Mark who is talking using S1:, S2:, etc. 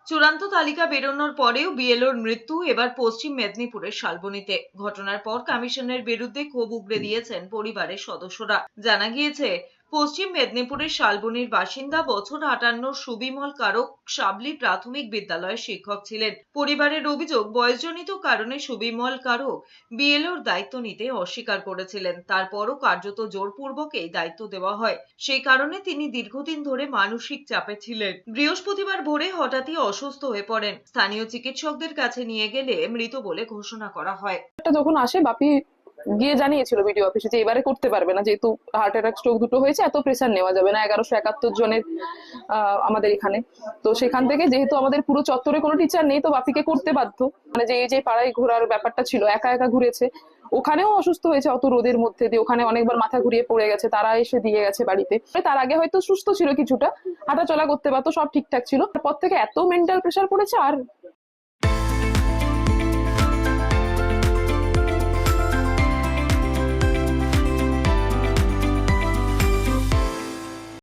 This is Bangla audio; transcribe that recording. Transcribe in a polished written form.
S1: চূড়ান্ত তালিকা বেরোনোর পরেও বিএলওর মৃত্যু এবার পশ্চিম মেদিনীপুরের শালবনীতে। ঘটনার পর কমিশনের বিরুদ্ধে ক্ষোভ উগরে দিয়েছেন পরিবারের সদস্যরা। জানা গিয়েছে, পশ্চিম মেদিনীপুরের শালবনীর বাসিন্দা বছর 58 সুবিমল কারক সাবলি প্রাথমিক বিদ্যালয়ের শিক্ষক ছিলেন। পরিবারের অভিযোগ, বয়সজনিত কারণে সুবিমল কারক বিএলওর দায়িত্ব নিতে অস্বীকার করেছিলেন। তারপরও কার্যত জোরপূর্বক এই দায়িত্ব দেওয়া হয়। সেই কারণে তিনি দীর্ঘদিন ধরে মানসিক চাপে ছিলেন। বৃহস্পতিবার ভোরে হঠাৎই অসুস্থ হয়ে পড়েন। স্থানীয় চিকিৎসকদের কাছে নিয়ে গেলে মৃত বলে ঘোষণা করা হয়।
S2: যখন আসে বাপি গিয়ে জানিয়েছিল বিডিও অফিসে যে এবারে করতে পারবে না, যেহেতু হার্ট অ্যাটাক স্ট্রোক দুটো হয়েছে, এত প্রেসার নেওয়া যাবে না। 1171 জনের আমাদের এখানে। তো সেখান থেকে যেহেতু আমাদের পুরো চত্বরে কোনো টিচার নেই, তো বাপিকে করতে বাধ্য। মানে যে এই যে পাড়ায় ঘোরার ব্যাপারটা ছিল, একা একা ঘুরেছে, ওখানেও অসুস্থ হয়েছে অত রোদের মধ্যে দিয়ে, ওখানে অনেকবার মাথা ঘুরিয়ে পড়ে গেছে, তারা এসে দিয়ে গেছে বাড়িতে। তার আগে হয়তো সুস্থ ছিল, কিছুটা হাঁটা চলা করতে পারতো, সব ঠিকঠাক ছিল। তারপর থেকে এত মেন্টাল প্রেসার পড়েছে, আর